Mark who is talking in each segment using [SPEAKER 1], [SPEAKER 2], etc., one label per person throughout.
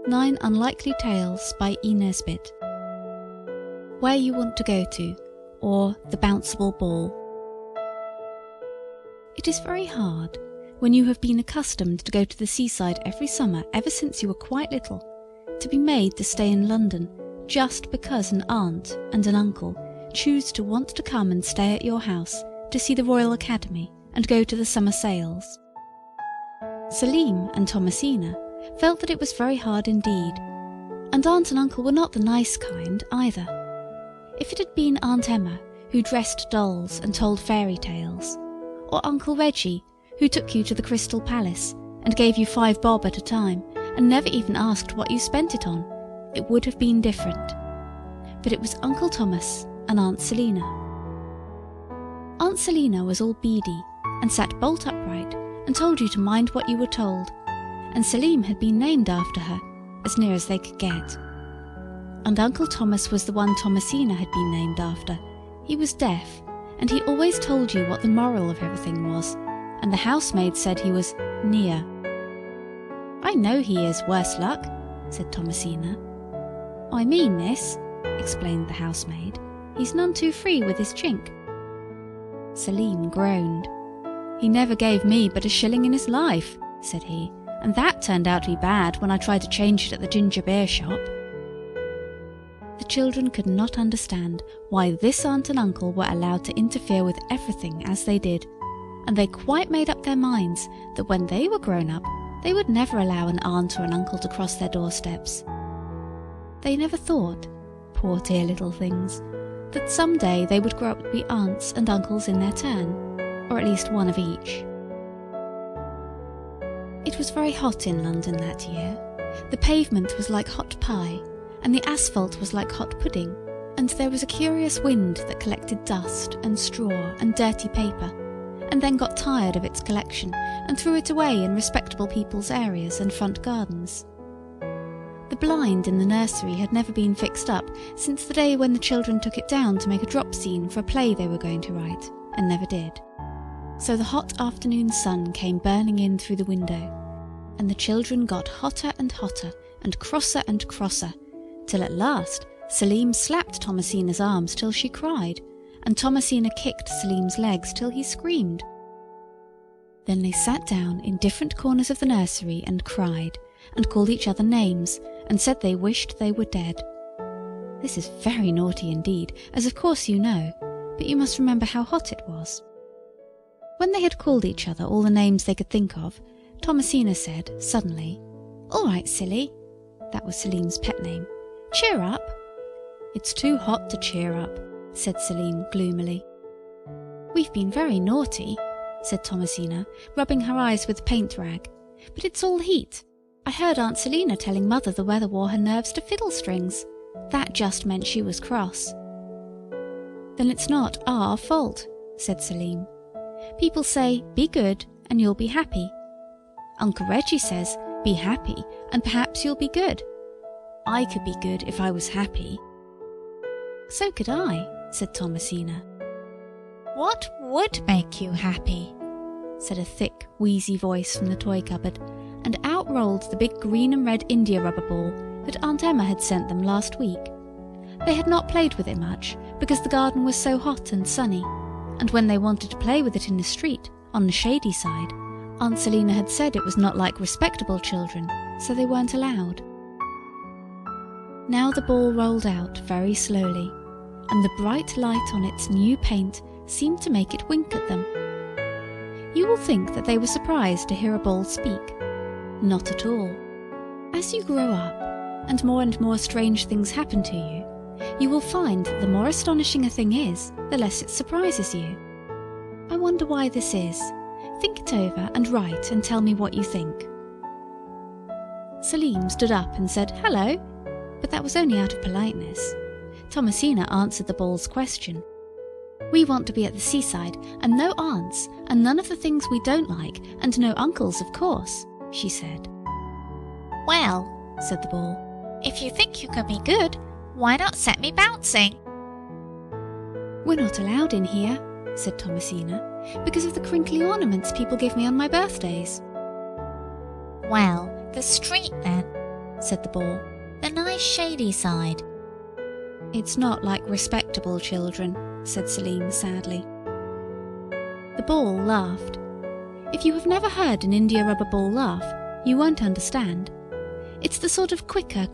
[SPEAKER 1] 9 Unlikely Tales by Nesbit. Where You Want to Go To, or The Bounceable Ball. It is very hard, when you have been accustomed to go to the seaside every summer ever since you were quite little, to be made to stay in London just because an aunt and an uncle choose to want to come and stay at your house to see the Royal Academy and go to the summer sales. Selim and Thomasina felt that it was very hard indeed, and Aunt and Uncle were not the nice kind either. If it had been Aunt Emma, who dressed dolls and told fairy tales, or Uncle Reggie, who took you to the Crystal Palace and gave you 5 bob at a time and never even asked what you spent it on, it would have been different. But it was Uncle Thomas and Aunt Selina. Aunt Selina was all beady and sat bolt upright and told you to mind what you were told, and Selim had been named after her, as near as they could get. And Uncle Thomas was the one Thomasina had been named after. He was deaf, and he always told you what the moral of everything was, and the housemaid said he was near. "I know he is, worse luck," said Thomasina. "I mean, miss," explained the housemaid, "he's none too free with his chink." Selim groaned. "He never gave me but a shilling in his life," said he, "and that turned out to be bad when I tried to change it at the ginger beer shop." The children could not understand why this aunt and uncle were allowed to interfere with everything as they did, and they quite made up their minds that when they were grown up they would never allow an aunt or an uncle to cross their doorsteps. They never thought, poor dear little things, that some day they would grow up to be aunts and uncles in their turn, or at least one of each. It was very hot in London that year. The pavement was like hot pie, and the asphalt was like hot pudding, and there was a curious wind that collected dust and straw and dirty paper, and then got tired of its collection and threw it away in respectable people's areas and front gardens. The blind in the nursery had never been fixed up since the day when the children took it down to make a drop scene for a play they were going to write, and never did. So the hot afternoon sun came burning in through the window, and the children got hotter and crosser, till at last Selim slapped Thomasina's arms till she cried, and Thomasina kicked Selim's legs till he screamed. Then they sat down in different corners of the nursery and cried, and called each other names, and said they wished they were dead. This is very naughty indeed, as of course you know, but you must remember how hot it was. When they had called each other all the names they could think of, Thomasina said, suddenly, "All right, silly," that was Selim's pet name, "cheer up." "It's too hot to cheer up," said Selim gloomily. "We've been very naughty," said Thomasina, rubbing her eyes with a paint rag, "but it's all heat. I heard Aunt Selina telling Mother the weather wore her nerves to fiddle strings. That just meant she was cross." "Then it's not our fault," said Selim. "People say, 'Be good and you'll be happy.' Uncle Reggie says, 'Be happy and perhaps you'll be good.' I could be good if I was happy." "So could I," said Thomasina.
[SPEAKER 2] "What would make you happy?"
[SPEAKER 1] said a thick, wheezy voice from the toy cupboard, and out rolled the big green and red India rubber ball that Aunt Emma had sent them last week. They had not played with it much, because the garden was so hot and sunny, and when they wanted to play with it in the street, on the shady side, Aunt Selina had said it was not like respectable children, so they weren't allowed. Now the ball rolled out very slowly, and the bright light on its new paint seemed to make it wink at them. You will think that they were surprised to hear a ball speak. Not at all. As you grow up, and more strange things happen to you, you will find that the more astonishing a thing is, the less it surprises you. I wonder why this is. Think it over and write and tell me what you think. Selim stood up and said, "Hello," but that was only out of politeness. Thomasina answered the ball's question. "We want to be at the seaside, and no aunts, and none of the things we don't like, and no uncles, of course," she said.
[SPEAKER 2] "Well," said the ball, "if you think you can be good, why not set me bouncing?"
[SPEAKER 1] "We're not allowed in here," said Thomasina, "because of the crinkly ornaments people give me on my birthdays."
[SPEAKER 2] "Well, the street then,"
[SPEAKER 1] said the ball.
[SPEAKER 2] "The nice shady side."
[SPEAKER 1] "It's not like respectable children," said Selim sadly. The ball laughed. If you have never heard an India rubber ball laugh, you won't understand. It's the sort of quicker,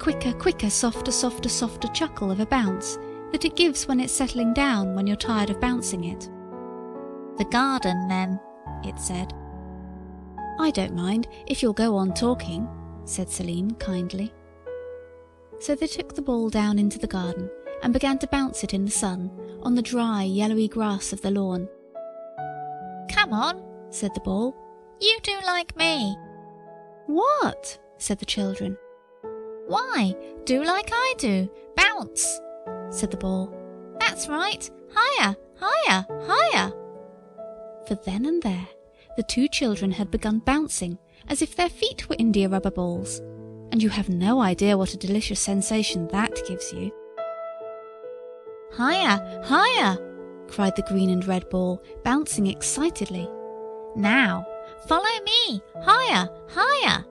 [SPEAKER 1] softer chuckle of a bounce that it gives when it's settling down when you're tired of bouncing it.
[SPEAKER 2] "The garden, then," it said.
[SPEAKER 1] "I don't mind, if you'll go on talking," said Selim kindly. So they took the ball down into the garden and began to bounce it in the sun, on the dry, yellowy grass of the lawn.
[SPEAKER 2] "Come on," said the ball. "You do like me."
[SPEAKER 1] "What?" said the children.
[SPEAKER 2] "Why, do like I do. Bounce," said the ball. "That's right. Higher, higher, higher."
[SPEAKER 1] For then and there, the two children had begun bouncing as if their feet were India rubber balls, and you have no idea what a delicious sensation that gives you.
[SPEAKER 2] "Higher, higher,"
[SPEAKER 1] cried the green and red ball, bouncing excitedly.
[SPEAKER 2] "Now, follow me. Higher, higher."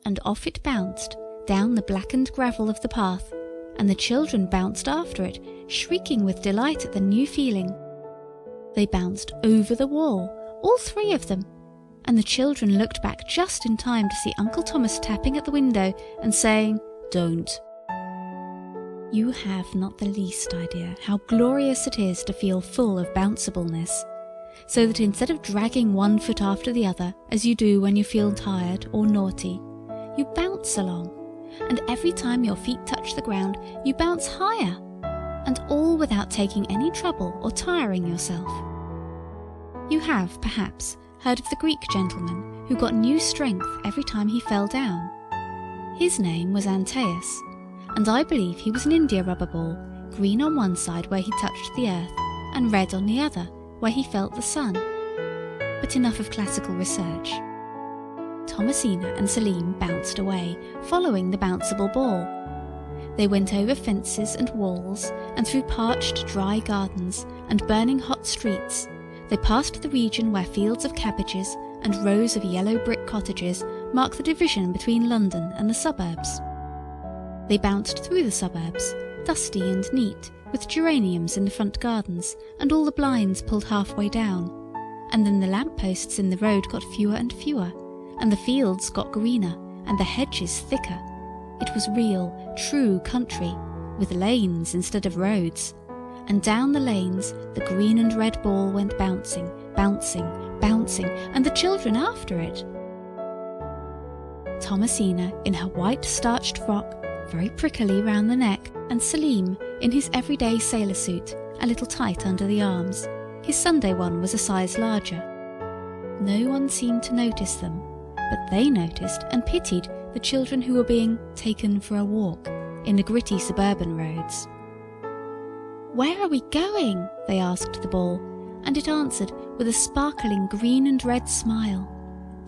[SPEAKER 1] And off it bounced, down the blackened gravel of the path, and the children bounced after it, shrieking with delight at the new feeling. They bounced over the wall, all three of them, and the children looked back just in time to see Uncle Thomas tapping at the window and saying, "Don't." You have not the least idea how glorious it is to feel full of bounceableness, so that instead of dragging one foot after the other, as you do when you feel tired or naughty, you bounce along, and every time your feet touch the ground, you bounce higher, and all without taking any trouble or tiring yourself. You have, perhaps, heard of the Greek gentleman who got new strength every time he fell down. His name was Antaeus, and I believe he was an India rubber ball, green on one side where he touched the earth, and red on the other where he felt the sun. But enough of classical research. Thomasina and Selim bounced away, following the bounceable ball. They went over fences and walls, and through parched, dry gardens and burning hot streets. They passed the region where fields of cabbages and rows of yellow brick cottages mark the division between London and the suburbs. They bounced through the suburbs, dusty and neat, with geraniums in the front gardens and all the blinds pulled halfway down. And then the lamp-posts in the road got fewer and fewer, and the fields got greener, and the hedges thicker. It was real, true country, with lanes instead of roads. And down the lanes the green and red ball went bouncing, bouncing, bouncing, and the children after it. Thomasina in her white starched frock, very prickly round the neck, and Selim in his everyday sailor suit, a little tight under the arms. His Sunday one was a size larger. No one seemed to notice them, but they noticed and pitied the children who were being taken for a walk in the gritty suburban roads. "Where are we going?" they asked the ball, and it answered with a sparkling green and red smile.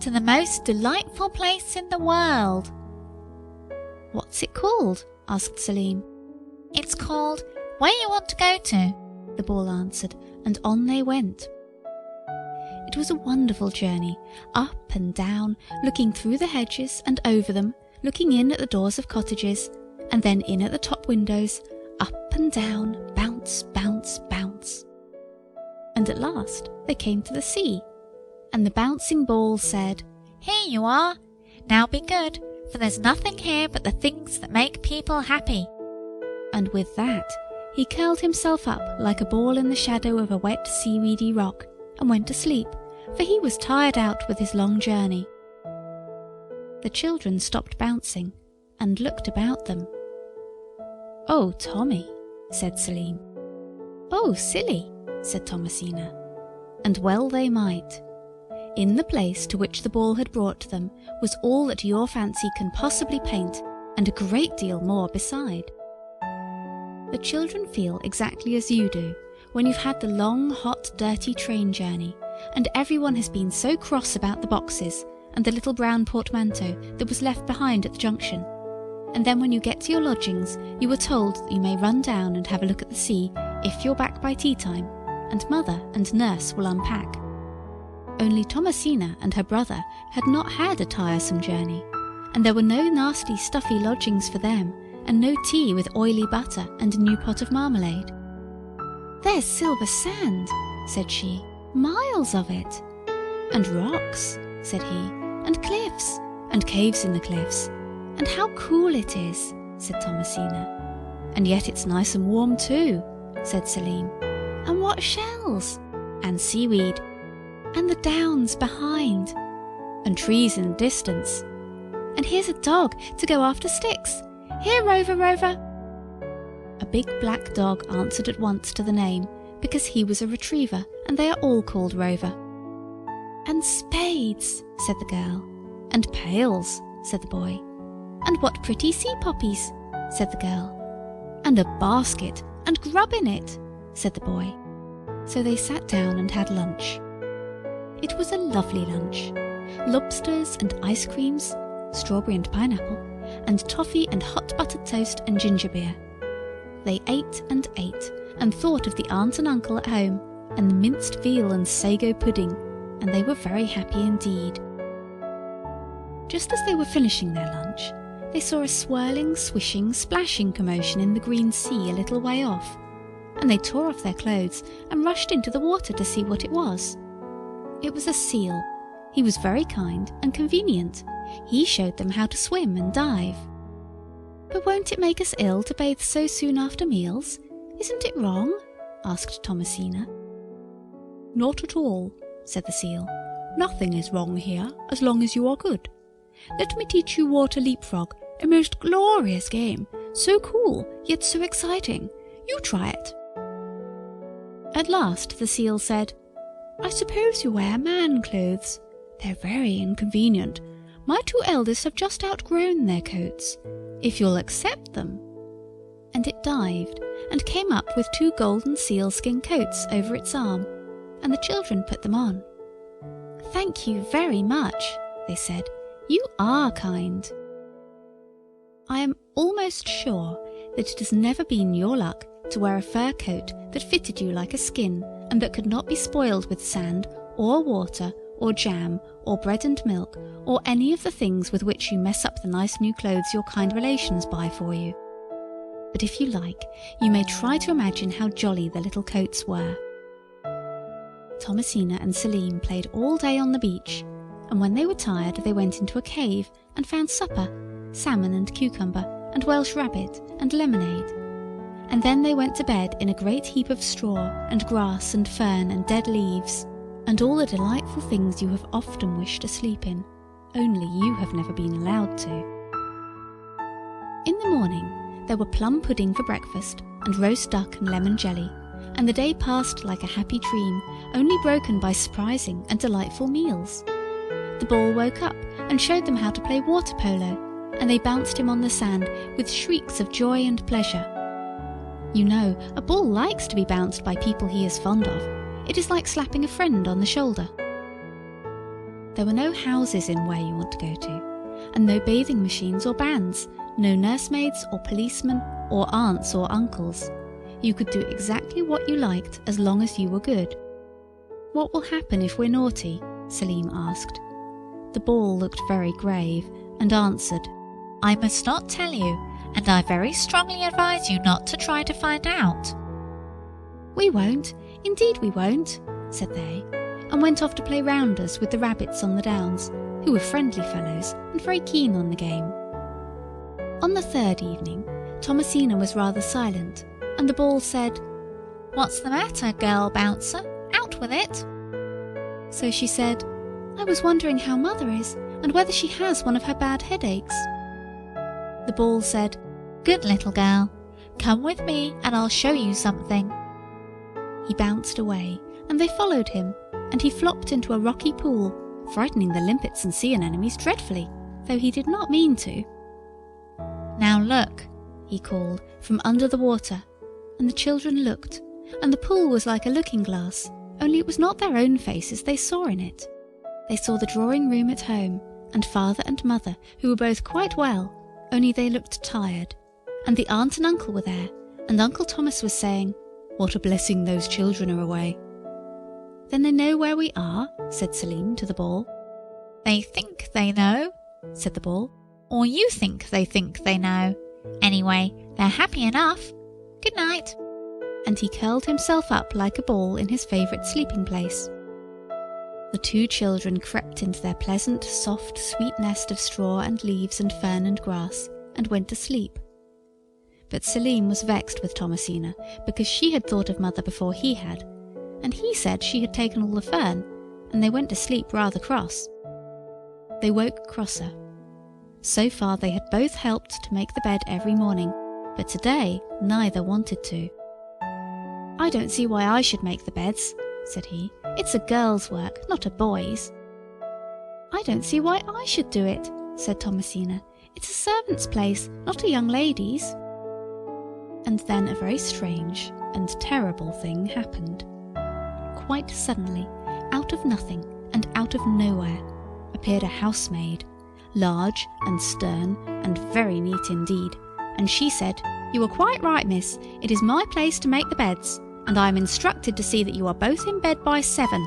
[SPEAKER 2] "To the most delightful place in the world."
[SPEAKER 1] "What's it called?" asked Selim.
[SPEAKER 2] "It's called Where You Want to Go To,"
[SPEAKER 1] the ball answered, and on they went. It was a wonderful journey, up and down, looking through the hedges and over them, looking in at the doors of cottages, and then in at the top windows, up and down, bounce, bounce, bounce. And at last they came to the sea, and the bouncing ball said,
[SPEAKER 2] "Here you are. Now be good, for there's nothing here but the things that make people happy."
[SPEAKER 1] And with that, he curled himself up like a ball in the shadow of a wet seaweedy rock, and went to sleep, for he was tired out with his long journey. The children stopped bouncing and looked about them. "Oh, Tommy," said Selim. "Oh, silly," said Thomasina. And well they might. In the place to which the ball had brought them was all that your fancy can possibly paint, and a great deal more beside. The children feel exactly as you do when you've had the long, hot, dirty train journey, and everyone has been so cross about the boxes and the little brown portmanteau that was left behind at the junction. And then when you get to your lodgings, you are told that you may run down and have a look at the sea if you're back by tea time, and mother and nurse will unpack. Only Thomasina and her brother had not had a tiresome journey, and there were no nasty stuffy lodgings for them, and no tea with oily butter and a new pot of marmalade. "There's silver sand," said she, "miles of it." "And rocks," said he, "and cliffs, and caves in the cliffs. And how cool it is," said Thomasina. "And yet it's nice and warm too," said Selim. "And what shells!" "And seaweed." "And the downs behind." "And trees in the distance." "And here's a dog to go after sticks. Here, Rover, Rover." A big black dog answered at once to the name, because he was a retriever, and they are all called Rover. "And spades," said the girl. "And pails," said the boy. "And what pretty sea poppies," said the girl. "And a basket, and grub in it," said the boy. So they sat down and had lunch. It was a lovely lunch. Lobsters and ice creams, strawberry and pineapple, and toffee and hot buttered toast and ginger beer. They ate and thought of the aunt and uncle at home, and the minced veal and sago pudding, and they were very happy indeed. Just as they were finishing their lunch, they saw a swirling, swishing, splashing commotion in the green sea a little way off, and they tore off their clothes and rushed into the water to see what it was. It was a seal. He was very kind and convenient. He showed them how to swim and dive. "But won't it make us ill to bathe so soon after meals? Isn't it wrong?" asked Thomasina. "Not at all," said the seal. "Nothing is wrong here, as long as you are good. Let me teach you water leapfrog, a most glorious game, so cool, yet so exciting. You try it." At last the seal said, "I suppose you wear man clothes. They're very inconvenient. My two eldest have just outgrown their coats. If you'll accept them." And it dived, and came up with 2 golden sealskin coats over its arm, and the children put them on. "Thank you very much," they said. "You are kind." I am almost sure that it has never been your luck to wear a fur coat that fitted you like a skin, and that could not be spoiled with sand, or water, or jam, or bread and milk, or any of the things with which you mess up the nice new clothes your kind relations buy for you. But if you like, you may try to imagine how jolly the little coats were. Thomasina and Selim played all day on the beach, and when they were tired they went into a cave and found supper, salmon and cucumber, and Welsh rabbit, and lemonade. And then they went to bed in a great heap of straw, and grass, and fern, and dead leaves, and all the delightful things you have often wished to sleep in, only you have never been allowed to. In the morning there were plum pudding for breakfast, and roast duck and lemon jelly, and the day passed like a happy dream, only broken by surprising and delightful meals. The ball woke up and showed them how to play water polo, and they bounced him on the sand with shrieks of joy and pleasure. You know, a ball likes to be bounced by people he is fond of. It is like slapping a friend on the shoulder. There were no houses in where you want to go to, and no bathing machines or bands, no nursemaids or policemen or aunts or uncles. You could do exactly what you liked as long as you were good. "What will happen if we're naughty?" Selim asked. The ball looked very grave and answered,
[SPEAKER 2] "I must not tell you, and I very strongly advise you not to try to find out." "We won't, indeed we won't," said they, and went off to play rounders with the rabbits on the downs, who were friendly fellows and very keen on the game. On the third evening, Thomasina was rather silent, and the ball said, "What's the matter, girl bouncer? Out with it."
[SPEAKER 1] So she said, "I was wondering how Mother is, and whether she has one of her bad headaches." The ball said,
[SPEAKER 2] "Good little girl, come with me and I'll show you something."
[SPEAKER 1] He bounced away, and they followed him, and he flopped into a rocky pool, frightening the limpets and sea anemones dreadfully, though he did not mean to.
[SPEAKER 2] "Now look,"
[SPEAKER 1] he called from under the water, and the children looked, and the pool was like a looking-glass, only it was not their own faces they saw in it. They saw the drawing-room at home, and father and mother, who were both quite well, only they looked tired, and the aunt and uncle were there, and Uncle Thomas was saying, "What a blessing those children are away." "Then they know where we are?" said Selim to the ball.
[SPEAKER 2] "They think they know,"
[SPEAKER 1] said the ball.
[SPEAKER 2] Or you think they know. Anyway, they're happy enough. Good night.
[SPEAKER 1] And he curled himself up like a ball in his favourite sleeping place. The two children crept into their pleasant, soft, sweet nest of straw and leaves and fern and grass, and went to sleep. But Selim was vexed with Thomasina, because she had thought of Mother before he had, and he said she had taken all the fern, and they went to sleep rather cross. They woke crosser. So far they had both helped to make the bed every morning, but today neither wanted to. "I don't see why I should make the beds," said he. "It's a girl's work, not a boy's." "I don't see why I should do it," said Thomasina. "It's a servant's place, not a young lady's." And then a very strange and terrible thing happened. Quite suddenly, out of nothing and out of nowhere, appeared a housemaid, large and stern and very neat indeed, and she said, "You are quite right, miss. It is my place to make the beds, and I am instructed to see that you are both in bed by 7.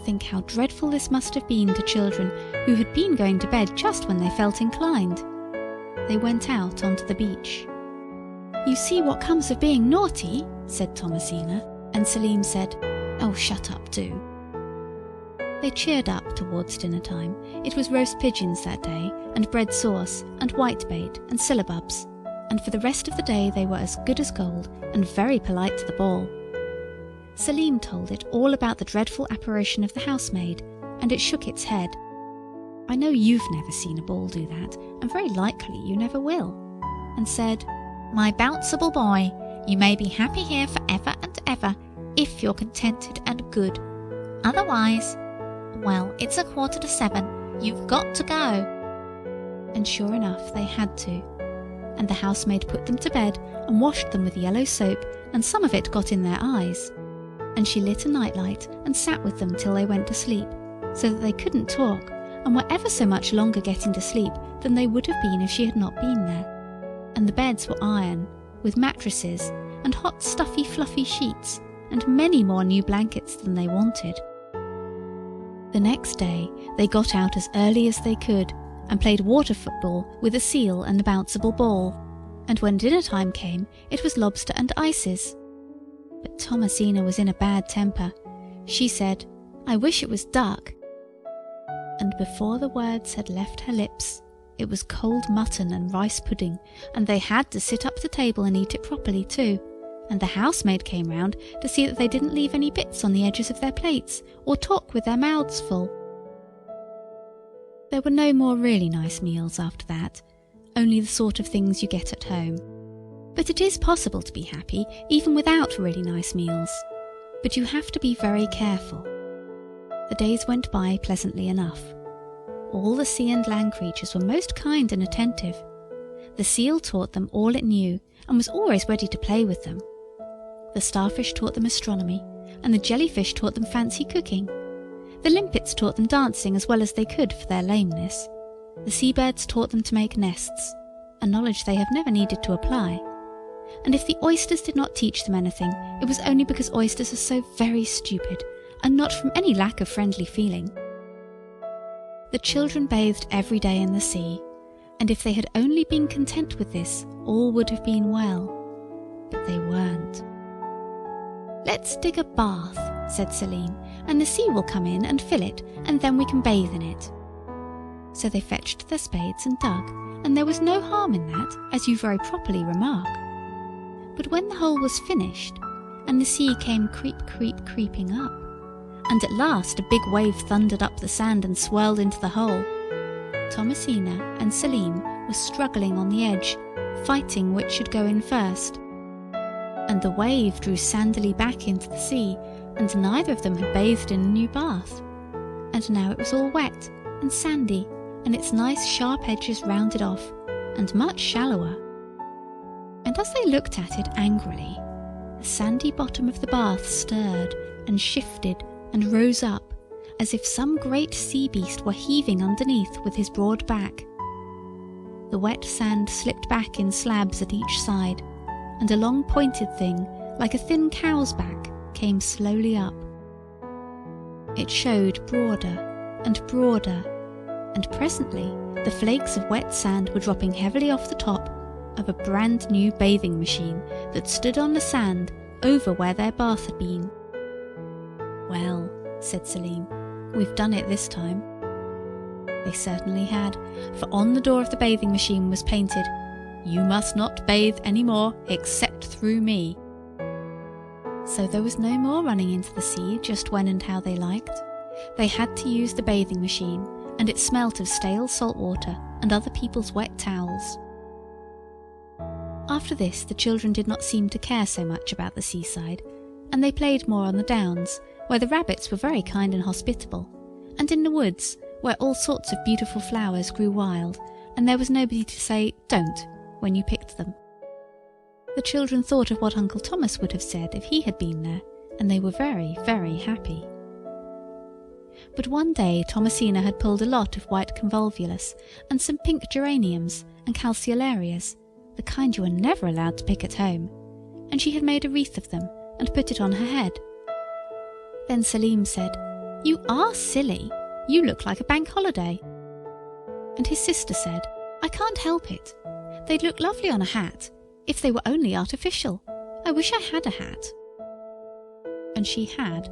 [SPEAKER 1] Think how dreadful this must have been to children who had been going to bed just when they felt inclined. They went out onto the beach. "You see what comes of being naughty," said Thomasina, and Selim said, "Oh, shut up, do." They cheered up towards dinner time. It was roast pigeons that day, and bread sauce, and whitebait, and syllabubs, and for the rest of the day they were as good as gold, and very polite to the ball. Selim told it all about the dreadful apparition of the housemaid, and it shook its head. "I know you've never seen a ball do that, and very likely you never will," and said, "My bounceable boy, you may be happy here for ever and ever, if you're contented and good. Otherwise, well, it's 7:15. You've got to go." And sure enough, they had to. And the housemaid put them to bed and washed them with yellow soap, and some of it got in their eyes. And she lit a nightlight and sat with them till they went to sleep, so that they couldn't talk, and were ever so much longer getting to sleep than they would have been if she had not been there. And the beds were iron, with mattresses, and hot stuffy fluffy sheets, and many more new blankets than they wanted. The next day they got out as early as they could, and played water football with a seal and a bounceable ball, and when dinner time came it was lobster and ices. But Thomasina was in a bad temper. She said, "I wish it was duck." And before the words had left her lips, it was cold mutton and rice pudding, and they had to sit up to table and eat it properly too, and the housemaid came round to see that they didn't leave any bits on the edges of their plates, or talk with their mouths full. There were no more really nice meals after that, only the sort of things you get at home. But it is possible to be happy even without really nice meals, but you have to be very careful. The days went by pleasantly enough. All the sea and land creatures were most kind and attentive. The seal taught them all it knew, and was always ready to play with them. The starfish taught them astronomy, and the jellyfish taught them fancy cooking. The limpets taught them dancing as well as they could for their lameness. The seabirds taught them to make nests, a knowledge they have never needed to apply. And if the oysters did not teach them anything, it was only because oysters are so very stupid, and not from any lack of friendly feeling. The children bathed every day in the sea, and if they had only been content with this, all would have been well. But they weren't. "Let's dig a bath," said Selim, "and the sea will come in and fill it, and then we can bathe in it." So they fetched their spades and dug, and there was no harm in that, as you very properly remark. But when the hole was finished, and the sea came creeping up, and at last a big wave thundered up the sand and swirled into the hole, Thomasina and Selim were struggling on the edge, fighting which should go in first. And the wave drew sandily back into the sea, and neither of them had bathed in a new bath. And now it was all wet and sandy, and its nice sharp edges rounded off, and much shallower. And as they looked at it angrily, the sandy bottom of the bath stirred and shifted and rose up, as if some great sea beast were heaving underneath with his broad back. The wet sand slipped back in slabs at each side, and a long pointed thing, like a thin cow's back, came slowly up. It showed broader and broader, and presently the flakes of wet sand were dropping heavily off the top of a brand new bathing machine that stood on the sand over where their bath had been. "Well," said Selim, "we've done it this time." They certainly had, for on the door of the bathing machine was painted, "You must not bathe any more except through me." So there was no more running into the sea just when and how they liked. They had to use the bathing machine, and it smelt of stale salt water and other people's wet towels. After this, the children did not seem to care so much about the seaside, and they played more on the downs, where the rabbits were very kind and hospitable, and in the woods, where all sorts of beautiful flowers grew wild, and there was nobody to say "don't" when you picked them. The children thought of what Uncle Thomas would have said if he had been there, and they were very, very happy. But one day Thomasina had pulled a lot of white convolvulus and some pink geraniums and calceolarias, the kind you are never allowed to pick at home, and she had made a wreath of them and put it on her head. Then Selim said, "You are silly. You look like a bank holiday." And his sister said, "I can't help it. They'd look lovely on a hat, if they were only artificial. I wish I had a hat." And she had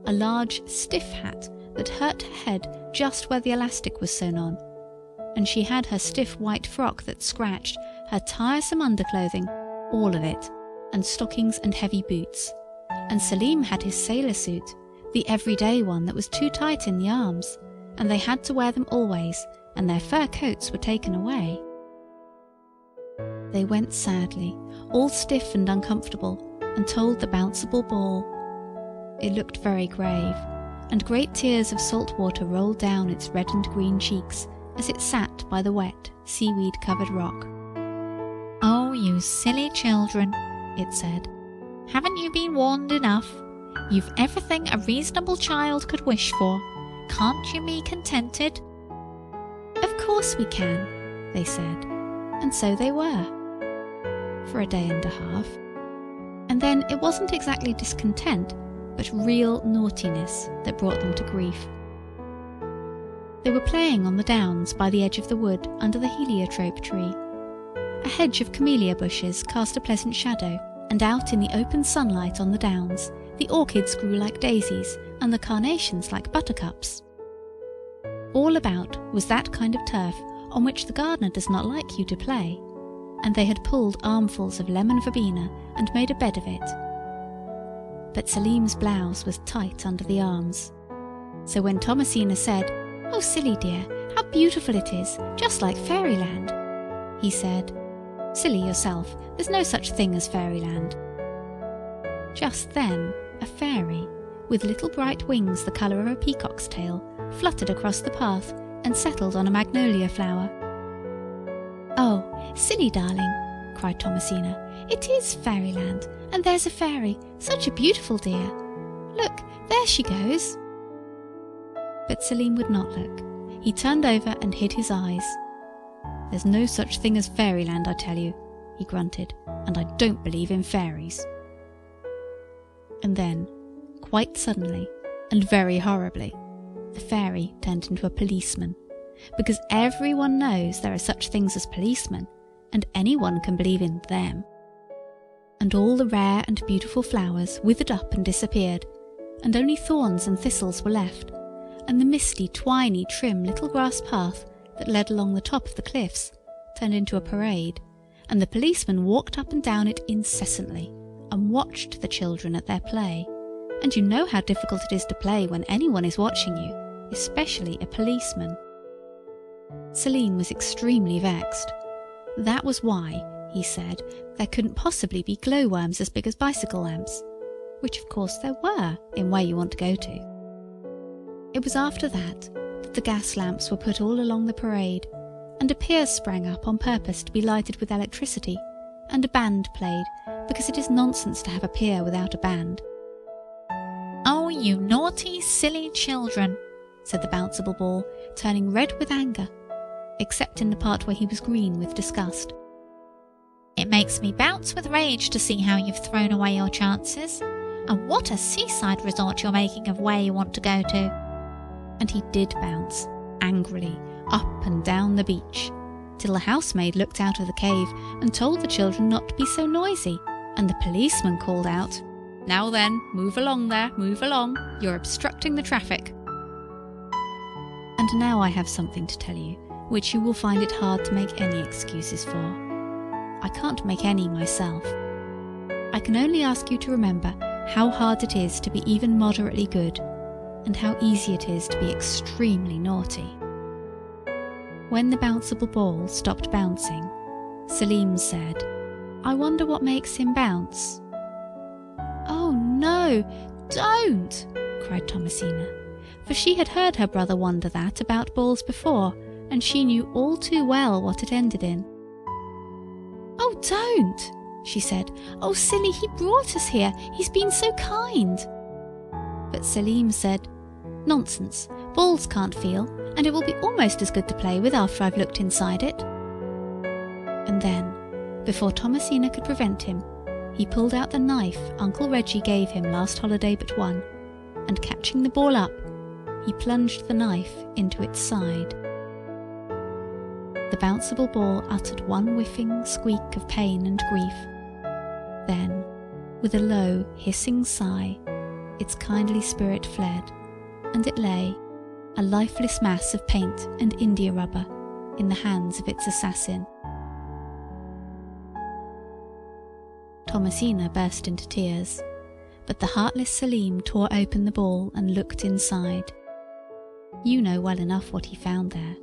[SPEAKER 1] a large, stiff hat that hurt her head just where the elastic was sewn on, and she had her stiff white frock that scratched, her tiresome underclothing, all of it, and stockings and heavy boots. And Selim had his sailor suit, the everyday one that was too tight in the arms, and they had to wear them always, and their fur coats were taken away. They went sadly, all stiff and uncomfortable, and told the bounceable ball. It looked very grave, and great tears of salt water rolled down its red and green cheeks as it sat by the wet, seaweed-covered rock.
[SPEAKER 2] "Oh, you silly children," it said. "Haven't you been warned enough? You've everything a reasonable child could wish for. Can't you be contented?"
[SPEAKER 1] "Of course we can," they said, and so they were, for a day and a half. And then it wasn't exactly discontent, but real naughtiness that brought them to grief. They were playing on the downs by the edge of the wood under the heliotrope tree. A hedge of camellia bushes cast a pleasant shadow, and out in the open sunlight on the downs, the orchids grew like daisies and the carnations like buttercups. All about was that kind of turf on which the gardener does not like you to play, and they had pulled armfuls of lemon verbena and made a bed of it. But Selim's blouse was tight under the arms. So when Thomasina said, "Oh, silly dear, how beautiful it is, just like fairyland," he said, "Silly yourself, there's no such thing as fairyland." Just then a fairy, with little bright wings the colour of a peacock's tail, fluttered across the path and settled on a magnolia flower. "Oh, silly darling," cried Thomasina, "it is fairyland, and there's a fairy, such a beautiful dear. Look, there she goes." But Selim would not look. He turned over and hid his eyes. "There's no such thing as fairyland, I tell you," he grunted, "and I don't believe in fairies." And then, quite suddenly, and very horribly, the fairy turned into a policeman, because everyone knows there are such things as policemen, and anyone can believe in them. And all the rare and beautiful flowers withered up and disappeared, and only thorns and thistles were left, and the misty, twiny, trim little grass path that led along the top of the cliffs turned into a parade, and the policeman walked up and down it incessantly, and watched the children at their play. And you know how difficult it is to play when anyone is watching you, especially a policeman. Selim was extremely vexed. That was why, he said, there couldn't possibly be glowworms as big as bicycle lamps, which of course there were in Where You Want to Go To. It was after that the gas lamps were put all along the parade, and a pier sprang up on purpose to be lighted with electricity, and a band played, because it is nonsense to have a pier without a band.
[SPEAKER 2] "Oh, you naughty, silly children," said the bounceable ball, turning red with anger, except in the part where he was green with disgust. "It makes me bounce with rage to see how you've thrown away your chances. And what a seaside resort you're making of Where You Want to Go To."
[SPEAKER 1] And he did bounce, angrily up and down the beach, till the housemaid looked out of the cave and told the children not to be so noisy, and the policeman called out, "Now then, move along there, move along, you're obstructing the traffic." And now I have something to tell you, which you will find it hard to make any excuses for. I can't make any myself. I can only ask you to remember how hard it is to be even moderately good, and how easy it is to be extremely naughty. When the bounceable ball stopped bouncing, Selim said, "I wonder what makes him bounce." "Oh no, don't!" cried Thomasina, for she had heard her brother wonder that about balls before, and she knew all too well what it ended in. "Oh, don't!" she said. "Oh, silly, he brought us here. He's been so kind." But Selim said, "Nonsense, balls can't feel, and it will be almost as good to play with after I've looked inside it." And then, before Thomasina could prevent him, he pulled out the knife Uncle Reggie gave him last holiday but one, and catching the ball up, he plunged the knife into its side. The bounceable ball uttered one whiffing squeak of pain and grief. Then, with a low, hissing sigh, its kindly spirit fled, and it lay, a lifeless mass of paint and india rubber, in the hands of its assassin. Thomasina burst into tears, but the heartless Selim tore open the ball and looked inside. You know well enough what he found there.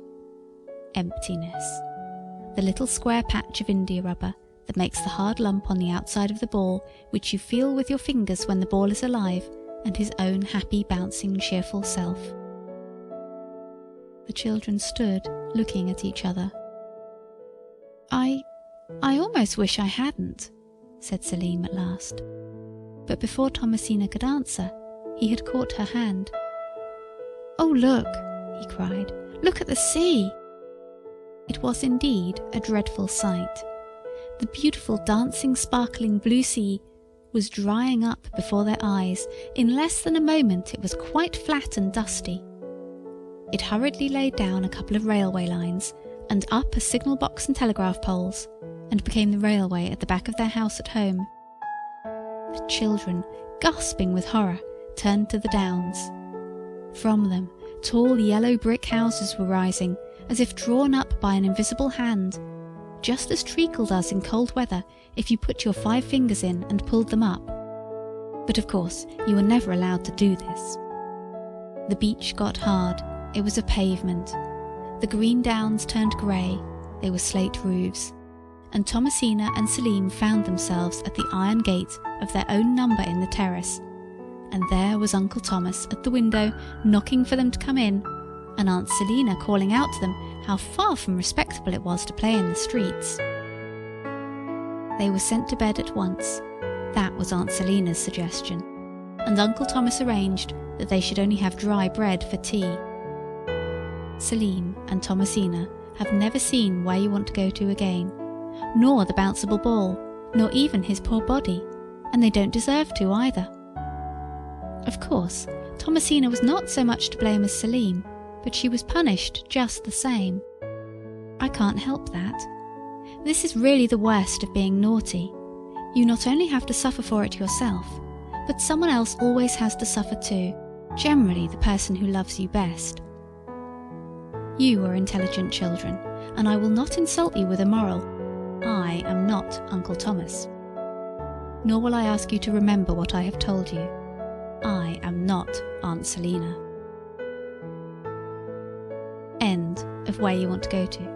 [SPEAKER 1] Emptiness. The little square patch of india rubber that makes the hard lump on the outside of the ball, which you feel with your fingers when the ball is alive, and his own happy, bouncing, cheerful self. The children stood looking at each other. I almost wish I hadn't," said Selim at last. But before Thomasina could answer, he had caught her hand. "Oh, look," he cried, "look at the sea!" It was indeed a dreadful sight. The beautiful, dancing, sparkling blue sea was drying up before their eyes. In less than a moment it was quite flat and dusty. It hurriedly laid down a couple of railway lines, and up a signal box and telegraph poles, and became the railway at the back of their house at home. The children, gasping with horror, turned to the downs. From them, tall yellow brick houses were rising, as if drawn up by an invisible hand, just as treacle does in cold weather if you put your 5 fingers in and pulled them up. But of course, you were never allowed to do this. The beach got hard. It was a pavement. The green downs turned grey. They were slate roofs. And Thomasina and Selim found themselves at the iron gate of their own number in the terrace. And there was Uncle Thomas at the window, knocking for them to come in, and Aunt Selina calling out to them how far from respectable it was to play in the streets. They were sent to bed at once. That was Aunt Selina's suggestion, and Uncle Thomas arranged that they should only have dry bread for tea. Selim and Thomasina have never seen Where You Want to Go To again, nor the bounceable ball, nor even his poor body, and they don't deserve to either. Of course, Thomasina was not so much to blame as Selim, but she was punished just the same. I can't help that. This is really the worst of being naughty. You not only have to suffer for it yourself, but someone else always has to suffer too, generally the person who loves you best. You are intelligent children, and I will not insult you with a moral. I am not Uncle Thomas. Nor will I ask you to remember what I have told you. I am not Aunt Selina. End of Where You Want to Go To.